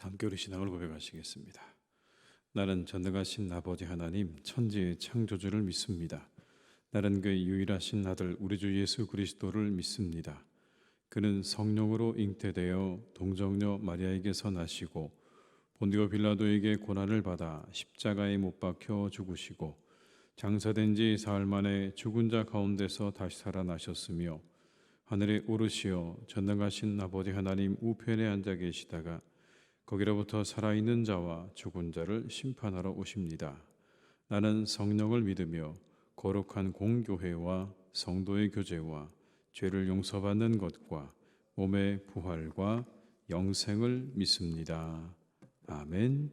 함께 우리 신앙을 고백하시겠습니다. 나는 전능하신 아버지 하나님 천지의 창조주를 믿습니다. 나는 그의 유일하신 아들 우리 주 예수 그리스도를 믿습니다. 그는 성령으로 잉태되어 동정녀 마리아에게서 나시고 본디오 빌라도에게 고난을 받아 십자가에 못 박혀 죽으시고 장사된 지 사흘 만에 죽은 자 가운데서 다시 살아나셨으며 하늘에 오르시어 전능하신 아버지 하나님 우편에 앉아 계시다가 거기로부터 살아있는 자와 죽은 자를 심판하러 오십니다. 나는 성령을 믿으며 거룩한 공교회와 성도의 교제와 죄를 용서받는 것과 몸의 부활과 영생을 믿습니다. 아멘.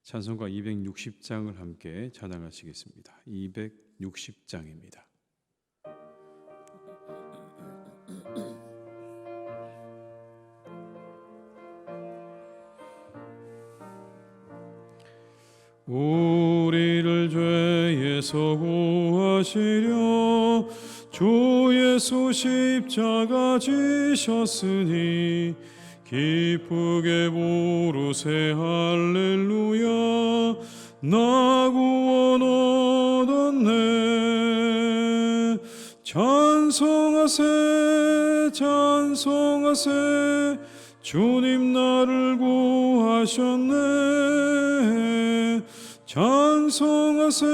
찬송가 260장을 함께 찬양하시겠습니다. 260장입니다. 우리를 죄에서 구하시려 주 예수 십자가 지셨으니 기쁘게 부르세 할렐루야. 나 구원 얻었네. 찬송하세 찬송하세 주님 나를 구하셨네. 찬송하세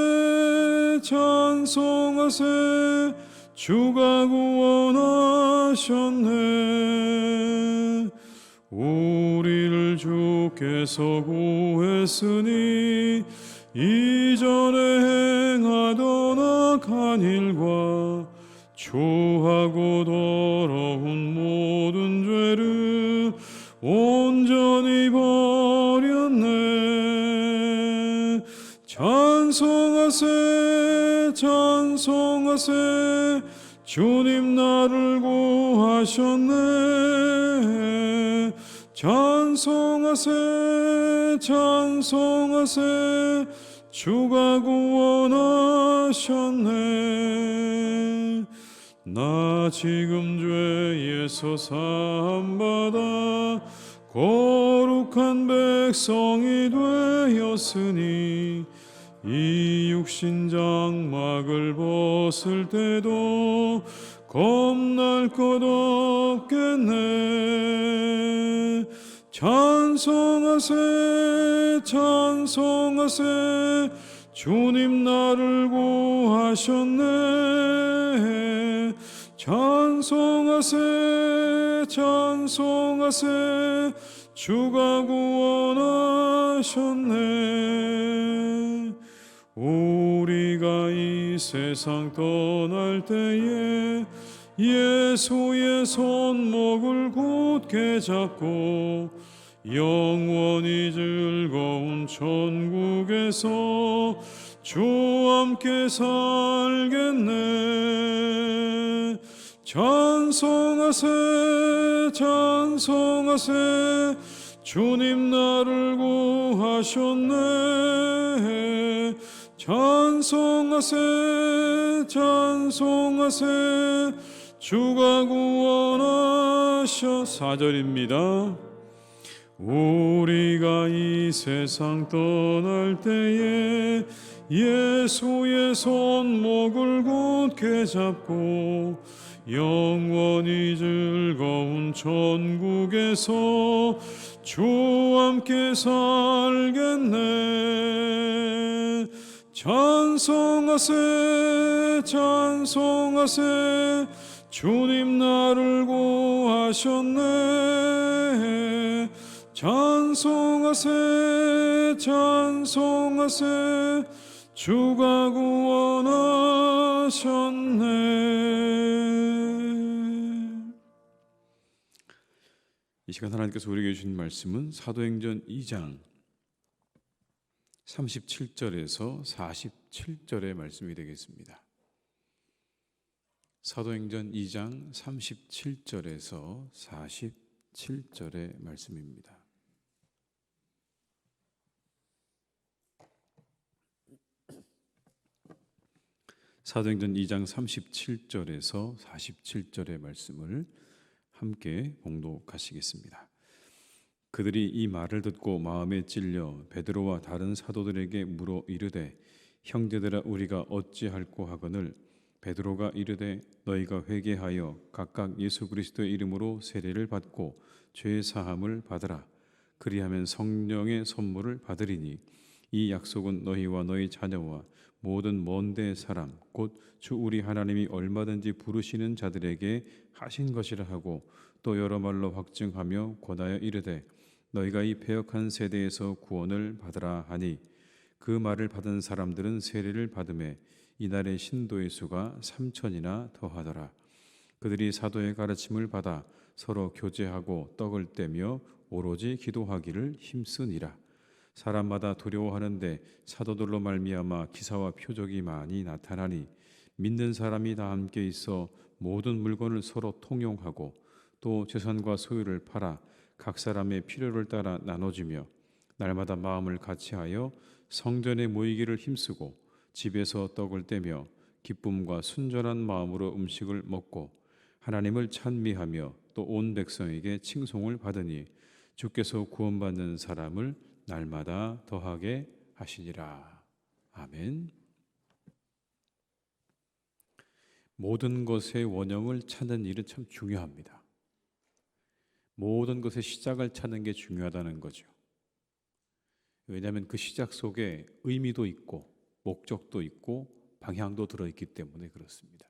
찬송하세 주가 구원하셨네. 우리를 주께서 구했으니 이전에 행하던 악한 일과 추하고 더러운 모든 죄를 온전히 버렸네. 찬송하세 찬송하세 주님 나를 구하셨네. 찬송하세 찬송하세 주가 구원하셨네. 나 지금 죄에서 사함받아 거룩한 백성이 되었으니 이 육신 장막을 벗을 때도 겁날 것 없겠네. 찬송하세 찬송하세 주님 나를 구하셨네. 찬송하세 찬송하세 주가 구원하셨네. 우리가 이 세상 떠날 때에 예수의 손목을 굳게 잡고 영원히 즐거운 천국에서 주와 함께 살겠네. 찬송하세 찬송하세 주님 나를 구하셨네. 찬송하세 찬송하세 주가 구원하셔. 4절입니다. 우리가 이 세상 떠날 때에 예수의 손목을 굳게 잡고 영원히 즐거운 천국에서 주와 함께 살겠네. 찬송하세 찬송하세 주님 나를 구하셨네. 찬송하세 찬송하세 주가 구원하셨네. 이 시간 하나님께서 우리에게 주신 말씀은 사도행전 2장 37절에서 47절의 말씀이 되겠습니다. 사도행전 2장 37절에서 47절의 말씀입니다. 사도행전 2장 37절에서 47절의 말씀을 함께 봉독하시겠습니다. 그들이 이 말을 듣고 마음에 찔려 베드로와 다른 사도들에게 물어 이르되 형제들아 우리가 어찌할꼬 하거늘 베드로가 이르되 너희가 회개하여 각각 예수 그리스도의 이름으로 세례를 받고 죄 사함을 받으라. 그리하면 성령의 선물을 받으리니 이 약속은 너희와 너희 자녀와 모든 먼데 사람 곧 주 우리 하나님이 얼마든지 부르시는 자들에게 하신 것이라 하고 또 여러 말로 확증하며 권하여 이르되 너희가 이 패역한 세대에서 구원을 받으라 하니 그 말을 받은 사람들은 세례를 받음에 이날의 신도의 수가 3천이나 더하더라. 그들이 사도의 가르침을 받아 서로 교제하고 떡을 떼며 오로지 기도하기를 힘쓰니라. 사람마다 두려워하는데 사도들로 말미암아 기사와 표적이 많이 나타나니 믿는 사람이 다 함께 있어 모든 물건을 서로 통용하고 또 재산과 소유를 팔아 각 사람의 필요를 따라 나눠주며 날마다 마음을 같이하여 성전에 모이기를 힘쓰고 집에서 떡을 떼며 기쁨과 순전한 마음으로 음식을 먹고 하나님을 찬미하며 또 온 백성에게 칭송을 받으니 주께서 구원받는 사람을 날마다 더하게 하시니라. 아멘. 모든 것의 원형을 찾는 일은 참 중요합니다. 모든 것의 시작을 찾는 게 중요하다는 거죠. 왜냐하면 그 시작 속에 의미도 있고 목적도 있고 방향도 들어있기 때문에 그렇습니다.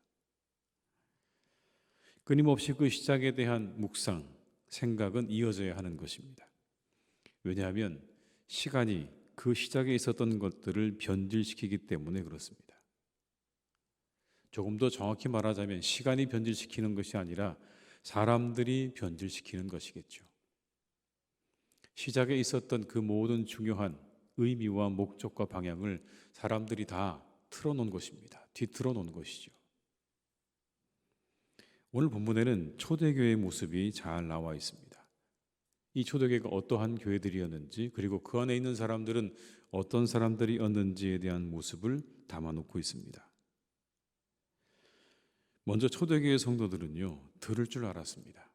끊임없이 그 시작에 대한 묵상, 생각은 이어져야 하는 것입니다. 왜냐하면 시간이 그 시작에 있었던 것들을 변질시키기 때문에 그렇습니다. 조금 더 정확히 말하자면 시간이 변질시키는 것이 아니라 사람들이 변질시키는 것이겠죠. 시작에 있었던 그 모든 중요한 의미와 목적과 방향을 사람들이 다 틀어놓은 것입니다. 뒤틀어 놓은 것이죠. 오늘 본문에는 초대교회의 모습이 잘 나와 있습니다. 이 초대교회가 어떠한 교회들이었는지 그리고 그 안에 있는 사람들은 어떤 사람들이었는지에 대한 모습을 담아놓고 있습니다. 먼저 초대교회 성도들은요, 들을 줄 알았습니다.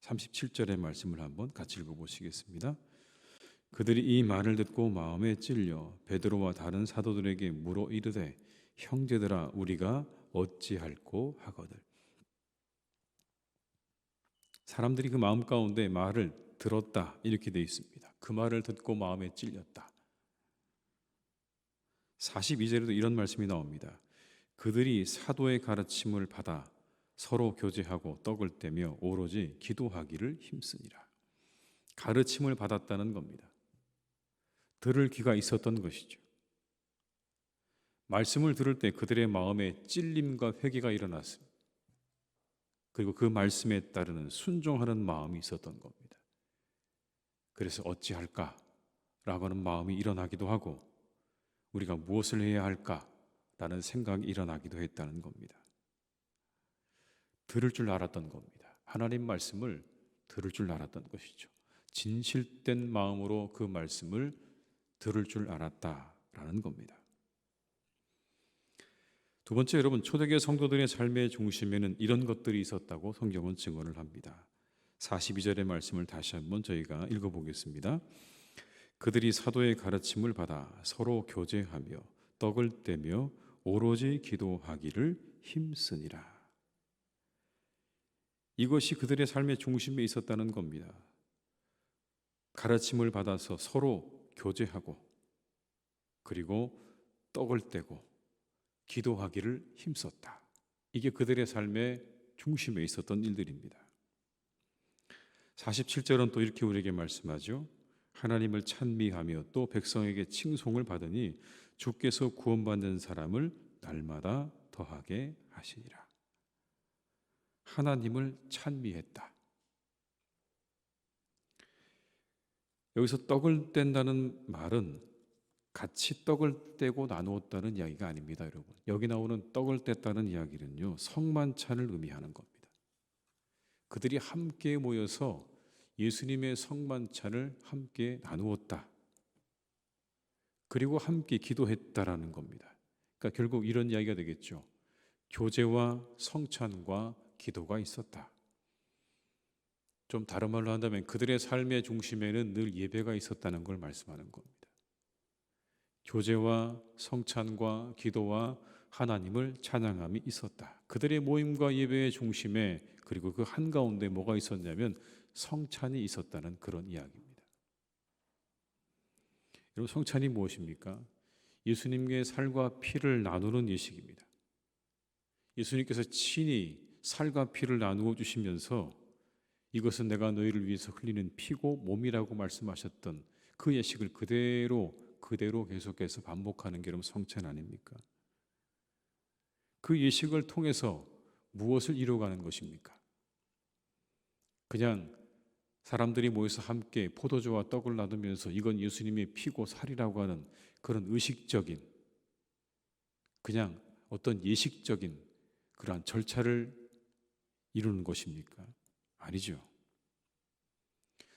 37절의 말씀을 한번 같이 읽어보시겠습니다. 그들이 이 말을 듣고 마음에 찔려 베드로와 다른 사도들에게 물어 이르되 형제들아 우리가 어찌할꼬 하거늘. 사람들이 그 마음 가운데 말을 들었다 이렇게 되어 있습니다. 그 말을 듣고 마음에 찔렸다. 42절에도 이런 말씀이 나옵니다. 그들이 사도의 가르침을 받아 서로 교제하고 떡을 떼며 오로지 기도하기를 힘쓰니라. 가르침을 받았다는 겁니다. 들을 귀가 있었던 것이죠. 말씀을 들을 때 그들의 마음에 찔림과 회개가 일어났습니다. 그리고 그 말씀에 따르는 순종하는 마음이 있었던 겁니다. 그래서 어찌할까? 라고 하는 마음이 일어나기도 하고 우리가 무엇을 해야 할까? 라는 생각이 일어나기도 했다는 겁니다. 들을 줄 알았던 겁니다. 하나님 말씀을 들을 줄 알았던 것이죠. 진실된 마음으로 그 말씀을 들을 줄 알았다라는 겁니다. 두 번째, 여러분, 초대교회 성도들의 삶의 중심에는 이런 것들이 있었다고 성경은 증언을 합니다. 42절의 말씀을 다시 한번 저희가 읽어보겠습니다. 그들이 사도의 가르침을 받아 서로 교제하며 떡을 떼며 오로지 기도하기를 힘쓰니라. 이것이 그들의 삶의 중심에 있었다는 겁니다. 가르침을 받아서 서로 교제하고 그리고 떡을 떼고 기도하기를 힘썼다. 이게 그들의 삶의 중심에 있었던 일들입니다. 47절은 또 이렇게 우리에게 말씀하죠. 하나님을 찬미하며 또 백성에게 칭송을 받으니 주께서 구원받는 사람을 날마다 더하게 하시니라. 하나님을 찬미했다. 여기서 떡을 뗀다는 말은 같이 떡을 떼고 나누었다는 이야기가 아닙니다, 여러분. 여기 나오는 떡을 뗐다는 이야기는요, 성만찬을 의미하는 겁니다. 그들이 함께 모여서 예수님의 성만찬을 함께 나누었다. 그리고 함께 기도했다라는 겁니다. 그러니까 결국 이런 이야기가 되겠죠. 교제와 성찬과 기도가 있었다. 좀 다른 말로 한다면 그들의 삶의 중심에는 늘 예배가 있었다는 걸 말씀하는 겁니다. 교제와 성찬과 기도와 하나님을 찬양함이 있었다. 그들의 모임과 예배의 중심에, 그리고 그 한가운데 뭐가 있었냐면 성찬이 있었다는 그런 이야기입니다. 여러분, 성찬이 무엇입니까? 예수님의 살과 피를 나누는 예식입니다. 예수님께서 친히 살과 피를 나누어 주시면서 이것은 내가 너희를 위해서 흘리는 피고 몸이라고 말씀하셨던 그 예식을 그대로 계속해서 반복하는 게 여러분 성찬 아닙니까? 그 예식을 통해서 무엇을 이루어가는 것입니까? 그냥 사람들이 모여서 함께 포도주와 떡을 나누면서 이건 예수님의 피고 살이라고 하는 그런 의식적인, 그냥 어떤 예식적인 그러한 절차를 이루는 것입니까? 아니죠.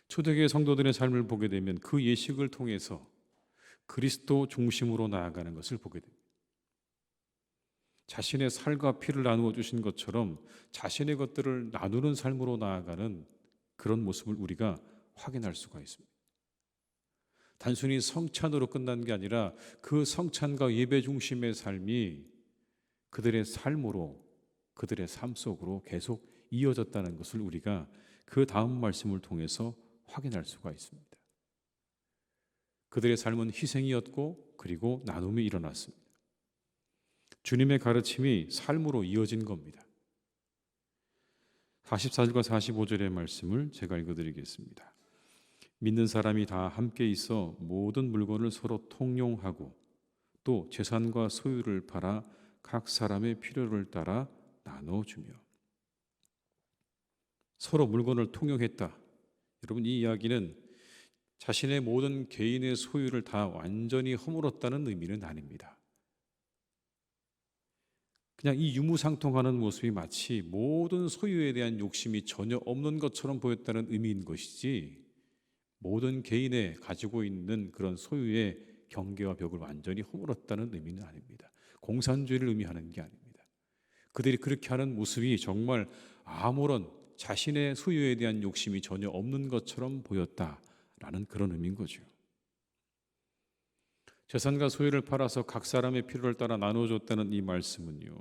초대교회 성도들의 삶을 보게 되면 그 예식을 통해서 그리스도 중심으로 나아가는 것을 보게 됩니다. 자신의 살과 피를 나누어 주신 것처럼 자신의 것들을 나누는 삶으로 나아가는 그런 모습을 우리가 확인할 수가 있습니다. 단순히 성찬으로 끝난 게 아니라 그 성찬과 예배 중심의 삶이 그들의 삶으로, 그들의 삶 속으로 계속 이어졌다는 것을 우리가 그 다음 말씀을 통해서 확인할 수가 있습니다. 그들의 삶은 희생이었고 그리고 나눔이 일어났습니다. 주님의 가르침이 삶으로 이어진 겁니다. 44절과 45절의 말씀을 제가 읽어드리겠습니다. 믿는 사람이 다 함께 있어 모든 물건을 서로 통용하고 또 재산과 소유를 팔아 각 사람의 필요를 따라 나눠주며. 서로 물건을 통용했다. 여러분, 이 이야기는 자신의 모든 개인의 소유를 다 완전히 허물었다는 의미는 아닙니다. 그냥 이 유무상통하는 모습이 마치 모든 소유에 대한 욕심이 전혀 없는 것처럼 보였다는 의미인 것이지, 모든 개인의 가지고 있는 그런 소유의 경계와 벽을 완전히 허물었다는 의미는 아닙니다. 공산주의를 의미하는 게 아닙니다. 그들이 그렇게 하는 모습이 정말 아무런 자신의 소유에 대한 욕심이 전혀 없는 것처럼 보였다라는 그런 의미인 거죠. 재산과 소유를 팔아서 각 사람의 필요를 따라 나눠줬다는 이 말씀은요,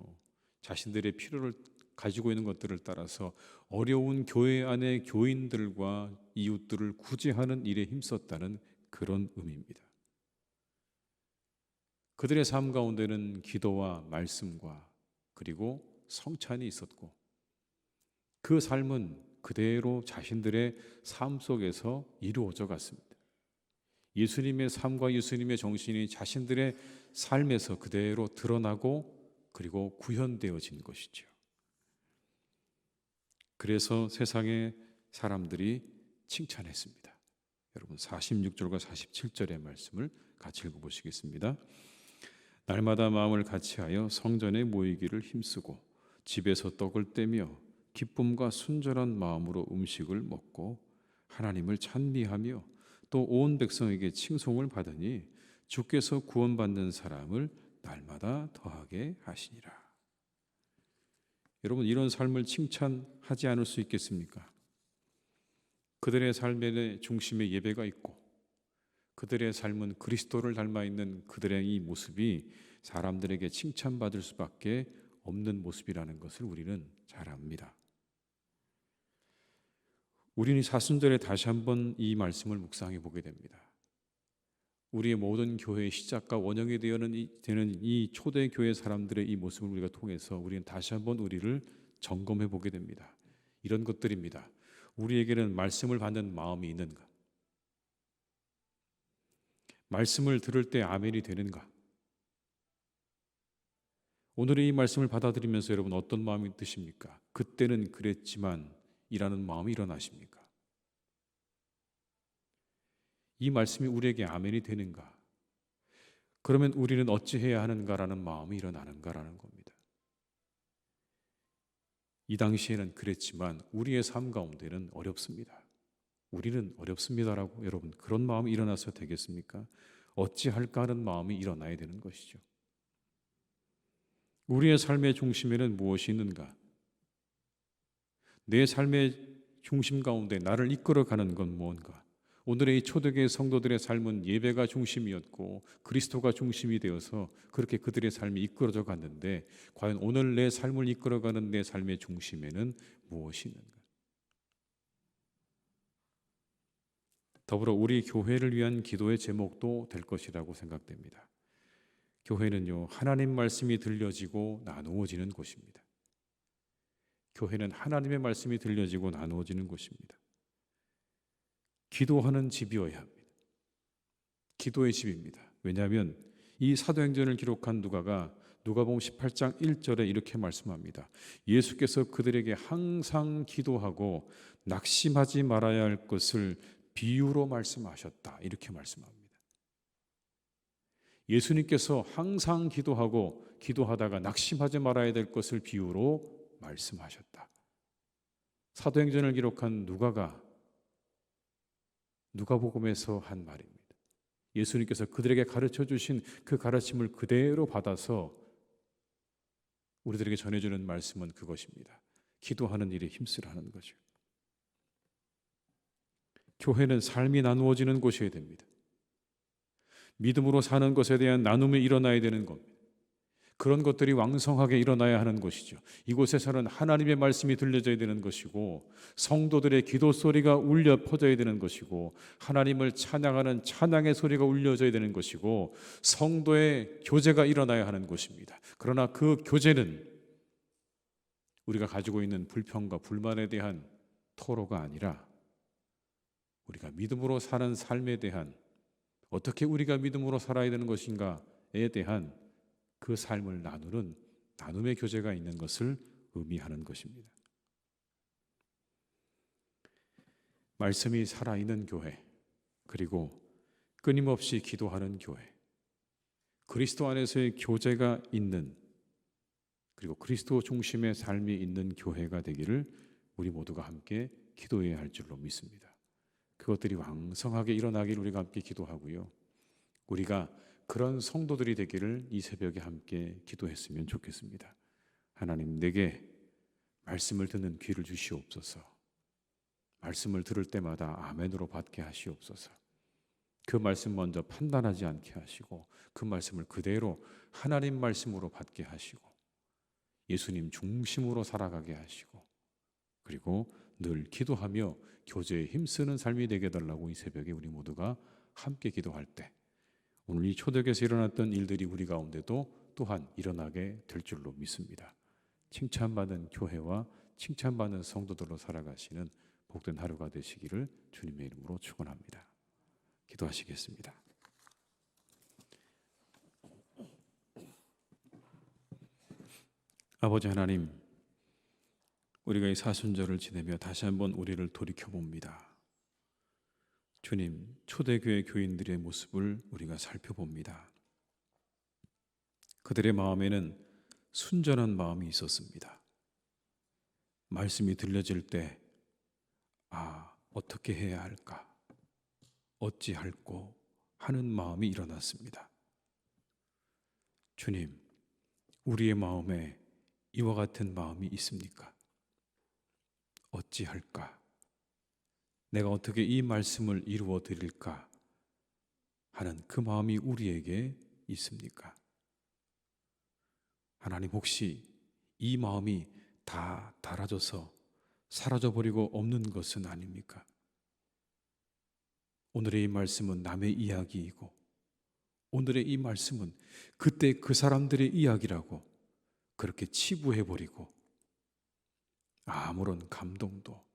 자신들의 필요를 가지고 있는 것들을 따라서 어려운 교회 안의 교인들과 이웃들을 구제하는 일에 힘썼다는 그런 의미입니다. 그들의 삶 가운데는 기도와 말씀과 그리고 성찬이 있었고, 그 삶은 그대로 자신들의 삶 속에서 이루어져 갔습니다. 예수님의 삶과 예수님의 정신이 자신들의 삶에서 그대로 드러나고 그리고 구현되어진 것이죠. 그래서 세상의 사람들이 칭찬했습니다. 여러분, 46절과 47절의 말씀을 같이 읽어보시겠습니다. 날마다 마음을 같이하여 성전에 모이기를 힘쓰고 집에서 떡을 떼며 기쁨과 순전한 마음으로 음식을 먹고 하나님을 찬미하며 또 온 백성에게 칭송을 받으니 주께서 구원받는 사람을 날마다 더하게 하시니라. 여러분, 이런 삶을 칭찬하지 않을 수 있겠습니까? 그들의 삶의 중심에 예배가 있고 그들의 삶은 그리스도를 닮아 있는 그들의 이 모습이 사람들에게 칭찬받을 수밖에 없는 모습이라는 것을 우리는 잘 압니다. 우리는 사순절에 다시 한번 이 말씀을 묵상해 보게 됩니다. 우리의 모든 교회의 시작과 원형이 되는 이 초대교회 사람들의 이 모습을 우리가 통해서 우리는 다시 한번 우리를 점검해 보게 됩니다. 이런 것들입니다. 우리에게는 말씀을 받는 마음이 있는가? 말씀을 들을 때 아멘이 되는가? 오늘의 이 말씀을 받아들이면서 여러분 어떤 마음이 드십니까? 그때는 그랬지만 이라는 마음이 일어나십니까? 이 말씀이 우리에게 아멘이 되는가? 그러면 우리는 어찌해야 하는가라는 마음이 일어나는가라는 겁니다. 이 당시에는 그랬지만 우리의 삶 가운데는 어렵습니다. 우리는 어렵습니다라고 여러분 그런 마음이 일어나서 되겠습니까? 어찌할까 하는 마음이 일어나야 되는 것이죠. 우리의 삶의 중심에는 무엇이 있는가? 내 삶의 중심 가운데 나를 이끌어가는 건 무언가? 오늘의 이 초대교회 성도들의 삶은 예배가 중심이었고 그리스도가 중심이 되어서 그렇게 그들의 삶이 이끌어져 갔는데, 과연 오늘 내 삶을 이끌어가는 내 삶의 중심에는 무엇이 있는가? 더불어 우리 교회를 위한 기도의 제목도 될 것이라고 생각됩니다. 교회는요, 하나님 말씀이 들려지고 나누어지는 곳입니다. 교회는 하나님의 말씀이 들려지고 나누어지는 곳입니다. 기도하는 집이어야 합니다. 기도의 집입니다. 왜냐하면 이 사도행전을 기록한 누가복음 18장 1절에 이렇게 말씀합니다. 예수께서 그들에게 항상 기도하고 낙심하지 말아야 할 것을 비유로 말씀하셨다. 이렇게 말씀합니다. 예수님께서 항상 기도하다가 낙심하지 말아야 될 것을 비유로 말씀하셨다. 사도행전을 기록한 누가복음에서 한 말입니다. 예수님께서 그들에게 가르쳐 주신 그 가르침을 그대로 받아서 우리들에게 전해주는 말씀은 그것입니다. 기도하는 일에 힘쓰라는 거죠. 교회는 삶이 나누어지는 곳이어야 됩니다. 믿음으로 사는 것에 대한 나눔이 일어나야 되는 겁니다. 그런 것들이 왕성하게 일어나야 하는 것이죠. 이곳에서는 하나님의 말씀이 들려져야 되는 것이고, 성도들의 기도 소리가 울려 퍼져야 되는 것이고, 하나님을 찬양하는 찬양의 소리가 울려져야 되는 것이고, 성도의 교제가 일어나야 하는 것입니다. 그러나 그 교제는 우리가 가지고 있는 불평과 불만에 대한 토로가 아니라 우리가 믿음으로 사는 삶에 대한, 어떻게 우리가 믿음으로 살아야 되는 것인가에 대한 그 삶을 나누는 나눔의 교제가 있는 것을 의미하는 것입니다. 말씀이 살아있는 교회, 그리고 끊임없이 기도하는 교회, 그리스도 안에서의 교제가 있는, 그리고 그리스도 중심의 삶이 있는 교회가 되기를 우리 모두가 함께 기도해야 할 줄로 믿습니다. 그것들이 왕성하게 일어나기를 우리가 함께 기도하고요. 우리가 그런 성도들이 되기를 이 새벽에 함께 기도했으면 좋겠습니다. 하나님, 내게 말씀을 듣는 귀를 주시옵소서. 말씀을 들을 때마다 아멘으로 받게 하시옵소서. 그 말씀 먼저 판단하지 않게 하시고, 그 말씀을 그대로 하나님 말씀으로 받게 하시고, 예수님 중심으로 살아가게 하시고, 그리고 늘 기도하며 교제에 힘쓰는 삶이 되게 해달라고 이 새벽에 우리 모두가 함께 기도할 때, 오늘 이 초대교회에서 일어났던 일들이 우리 가운데도 또한 일어나게 될 줄로 믿습니다. 칭찬받는 교회와 칭찬받는 성도들로 살아가시는 복된 하루가 되시기를 주님의 이름으로 축원합니다. 기도하시겠습니다. 아버지 하나님, 우리가 이 사순절을 지내며 다시 한번 우리를 돌이켜봅니다. 주님, 초대교회 교인들의 모습을 우리가 살펴봅니다. 그들의 마음에는 순전한 마음이 있었습니다. 말씀이 들려질 때 어떻게 해야 할까? 어찌할꼬 하는 마음이 일어났습니다. 주님, 우리의 마음에 이와 같은 마음이 있습니까? 어찌할까? 내가 어떻게 이 말씀을 이루어 드릴까 하는 그 마음이 우리에게 있습니까? 하나님, 혹시 이 마음이 다 닳아져서 사라져버리고 없는 것은 아닙니까? 오늘의 이 말씀은 남의 이야기이고, 오늘의 이 말씀은 그때 그 사람들의 이야기라고 그렇게 치부해버리고 아무런 감동도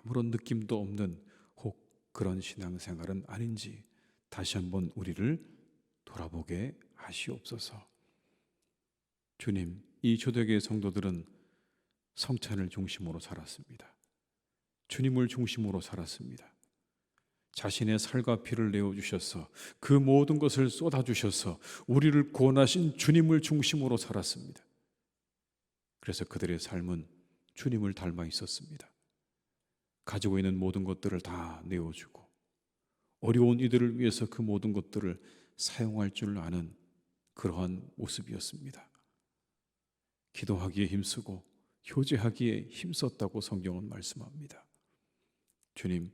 아무런 느낌도 없는 혹 그런 신앙생활은 아닌지 다시 한번 우리를 돌아보게 하시옵소서. 주님, 이 초대교회 성도들은 성찬을 중심으로 살았습니다. 주님을 중심으로 살았습니다. 자신의 살과 피를 내어주셔서 그 모든 것을 쏟아주셔서 우리를 구원하신 주님을 중심으로 살았습니다. 그래서 그들의 삶은 주님을 닮아 있었습니다. 가지고 있는 모든 것들을 다 내어주고 어려운 이들을 위해서 그 모든 것들을 사용할 줄 아는 그러한 모습이었습니다. 기도하기에 힘쓰고 교제하기에 힘썼다고 성경은 말씀합니다. 주님,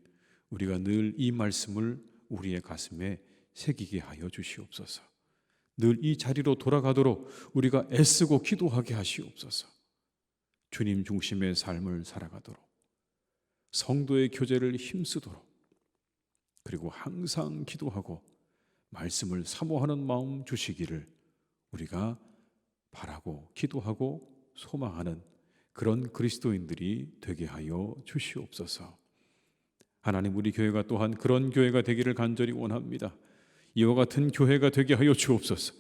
우리가 늘 이 말씀을 우리의 가슴에 새기게 하여 주시옵소서. 늘 이 자리로 돌아가도록 우리가 애쓰고 기도하게 하시옵소서. 주님 중심의 삶을 살아가도록, 성도의 교제를 힘쓰도록, 그리고 항상 기도하고 말씀을 사모하는 마음 주시기를 우리가 바라고 기도하고 소망하는 그런 그리스도인들이 되게 하여 주시옵소서. 하나님, 우리 교회가 또한 그런 교회가 되기를 간절히 원합니다. 이와 같은 교회가 되게 하여 주옵소서.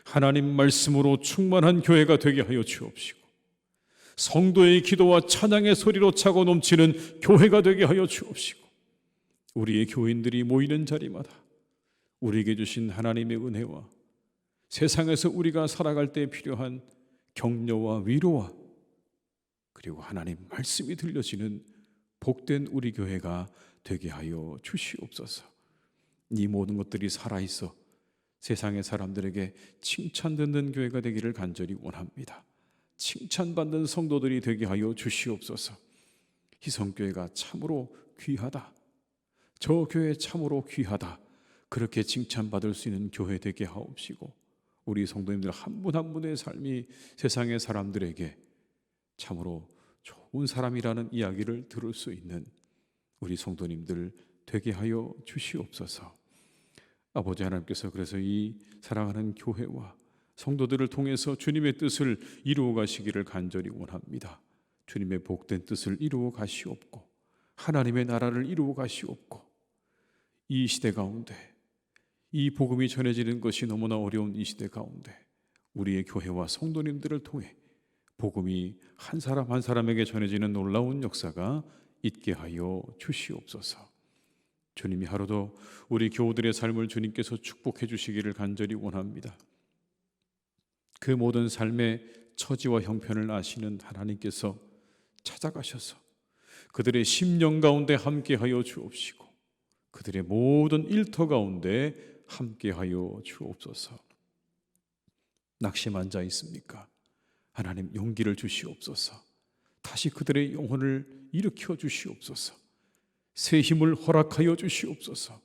하나님 말씀으로 충만한 교회가 되게 하여 주옵시고, 성도의 기도와 찬양의 소리로 차고 넘치는 교회가 되게 하여 주옵시고, 우리의 교인들이 모이는 자리마다 우리에게 주신 하나님의 은혜와 세상에서 우리가 살아갈 때 필요한 격려와 위로와 그리고 하나님 말씀이 들려지는 복된 우리 교회가 되게 하여 주시옵소서. 이 모든 것들이 살아있어 세상의 사람들에게 칭찬 듣는 교회가 되기를 간절히 원합니다. 칭찬받는 성도들이 되게 하여 주시옵소서. 희성교회가 참으로 귀하다, 저 교회 참으로 귀하다, 그렇게 칭찬받을 수 있는 교회 되게 하옵시고, 우리 성도님들 한 분 한 분의 삶이 세상의 사람들에게 참으로 좋은 사람이라는 이야기를 들을 수 있는 우리 성도님들 되게 하여 주시옵소서. 아버지 하나님께서 그래서 이 사랑하는 교회와 성도들을 통해서 주님의 뜻을 이루어 가시기를 간절히 원합니다. 주님의 복된 뜻을 이루어 가시옵고 하나님의 나라를 이루어 가시옵고, 이 시대 가운데 이 복음이 전해지는 것이 너무나 어려운 이 시대 가운데 우리의 교회와 성도님들을 통해 복음이 한 사람 한 사람에게 전해지는 놀라운 역사가 있게 하여 주시옵소서. 주님이 하루도 우리 교우들의 삶을 주님께서 축복해 주시기를 간절히 원합니다. 그 모든 삶의 처지와 형편을 아시는 하나님께서 찾아가셔서 그들의 심령 가운데 함께하여 주옵시고 그들의 모든 일터 가운데 함께하여 주옵소서. 낙심한 자 있습니까? 하나님 용기를 주시옵소서. 다시 그들의 영혼을 일으켜 주시옵소서. 새 힘을 허락하여 주시옵소서.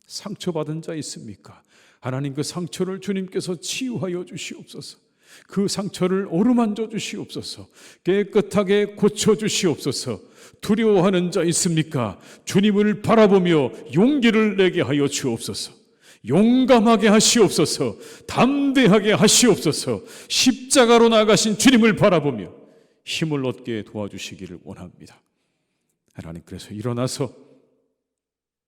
상처받은 자 있습니까? 하나님 그 상처를 주님께서 치유하여 주시옵소서. 그 상처를 어루만져 주시옵소서. 깨끗하게 고쳐 주시옵소서. 두려워하는 자 있습니까? 주님을 바라보며 용기를 내게 하여 주옵소서. 용감하게 하시옵소서. 담대하게 하시옵소서. 십자가로 나가신 주님을 바라보며 힘을 얻게 도와주시기를 원합니다. 하나님, 그래서 일어나서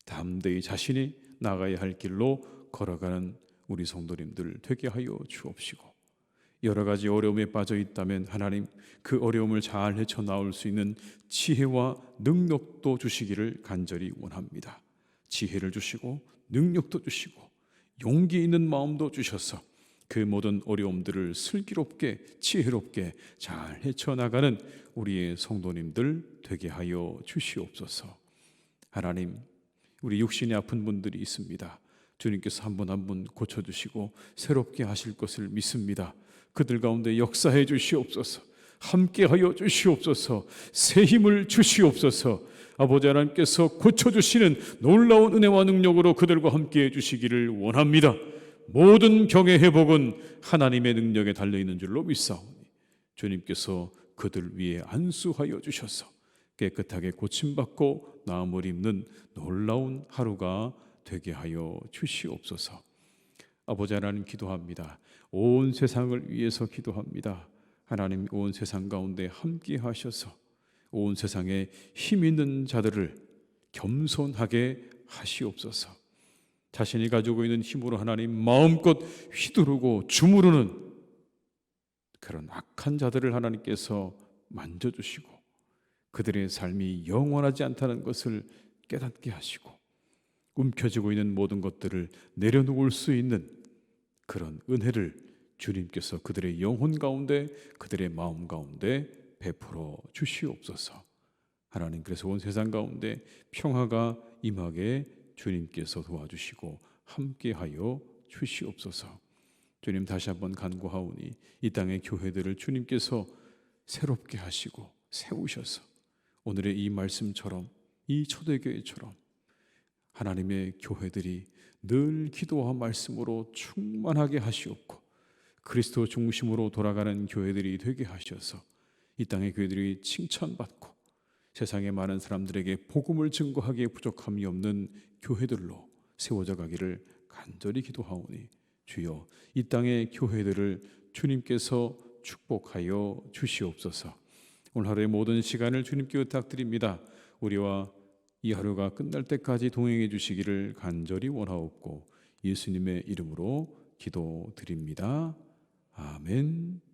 담대히 자신이 나가야 할 길로 걸어가는 우리 성도님들 되게 하여 주옵시고, 여러 가지 어려움에 빠져 있다면 하나님 그 어려움을 잘 헤쳐나올 수 있는 지혜와 능력도 주시기를 간절히 원합니다. 지혜를 주시고 능력도 주시고 용기 있는 마음도 주셔서 그 모든 어려움들을 슬기롭게 지혜롭게 잘 헤쳐나가는 우리의 성도님들 되게 하여 주시옵소서. 하나님, 우리 육신이 아픈 분들이 있습니다. 주님께서 한 분 한 분 고쳐주시고 새롭게 하실 것을 믿습니다. 그들 가운데 역사해 주시옵소서. 함께하여 주시옵소서. 새 힘을 주시옵소서. 아버지 하나님께서 고쳐주시는 놀라운 은혜와 능력으로 그들과 함께해 주시기를 원합니다. 모든 병의 회복은 하나님의 능력에 달려있는 줄로 믿사오니 주님께서 그들 위에 안수하여 주셔서 깨끗하게 고침받고 나음을 입는 놀라운 하루가 되게 하여 주시옵소서. 아버지 하나님, 기도합니다. 온 세상을 위해서 기도합니다. 하나님, 온 세상 가운데 함께 하셔서 온 세상에 힘 있는 자들을 겸손하게 하시옵소서. 자신이 가지고 있는 힘으로 하나님 마음껏 휘두르고 주무르는 그런 악한 자들을 하나님께서 만져주시고 그들의 삶이 영원하지 않다는 것을 깨닫게 하시고 움켜쥐고 있는 모든 것들을 내려놓을 수 있는 그런 은혜를 주님께서 그들의 영혼 가운데 그들의 마음 가운데 베풀어 주시옵소서. 하나님, 그래서 온 세상 가운데 평화가 임하게 주님께서 도와주시고 함께하여 주시옵소서. 주님, 다시 한번 간구하오니 이 땅의 교회들을 주님께서 새롭게 하시고 세우셔서 오늘의 이 말씀처럼, 이 초대교회처럼 하나님의 교회들이 늘 기도와 말씀으로 충만하게 하시옵고 그리스도 중심으로 돌아가는 교회들이 되게 하셔서 이 땅의 교회들이 칭찬받고 세상의 많은 사람들에게 복음을 증거하기에 부족함이 없는 교회들로 세워져 가기를 간절히 기도하오니 주여 이 땅의 교회들을 주님께서 축복하여 주시옵소서. 오늘 하루의 모든 시간을 주님께 부탁드립니다. 우리와 이 하루가 끝날 때까지 동행해 주시기를 간절히 원하옵고 예수님의 이름으로 기도드립니다. 아멘.